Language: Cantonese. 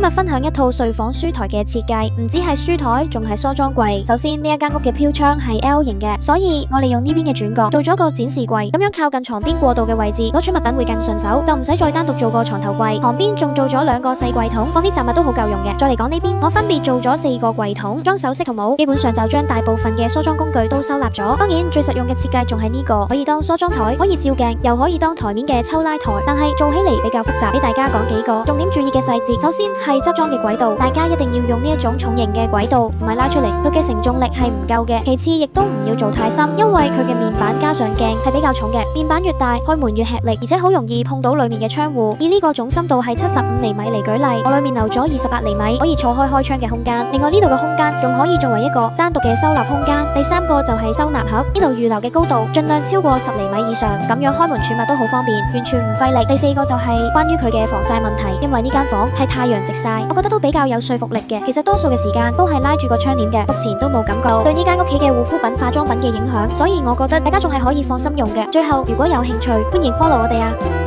日分享一套睡房書台嘅設計，唔止係書台，仲係梳妝櫃。首先呢一間屋嘅飄窗係 L 型嘅，所以我利用呢邊嘅轉角做咗個展示櫃，咁樣靠近床邊過渡嘅位置，攞出物品會更順手，就唔使再單獨做個床頭櫃。旁邊仲做咗兩個細櫃桶，放啲雜物都好夠用嘅。再嚟講呢邊，我分別做咗4個櫃桶，裝首飾同帽，基本上就將大部分嘅梳妝工具都收納咗。當然最實用嘅設計仲係呢個，可以當梳妝台，可以照鏡，又可以當台面嘅抽拉台，但係做起嚟比較複雜，俾大家講幾個重點注意嘅細節。首先係側裝嘅軌道，大家一定要用呢一種重型嘅軌道，唔係拉出嚟，佢嘅承重力係唔夠嘅。其次亦都唔要做太深，因為佢嘅面板加上鏡係比較重嘅，面板越大，開門越吃力，而且好容易碰到裏面嘅窗戶。以呢個總深度係75厘米嚟舉例，我裏面留咗28厘米，可以錯開開窗嘅空間。另外呢度嘅空間仲可以作為一個單獨嘅收納空間。第3個就係收納盒，呢度預留嘅高度盡量超過10厘米以上，咁樣開門儲物都好方便，完全唔費力。第4個就係關於佢嘅防曬問題，因為呢間房係太陽直曬，我覺得都比較有說服力嘅。其實多數嘅時間都係拉住個窗簾嘅，目前都冇感覺對呢間屋企嘅護膚品、化妝品嘅影響，所以我覺得大家仲係可以放心用嘅。最後如果有興趣，歡迎 follow 我哋啊！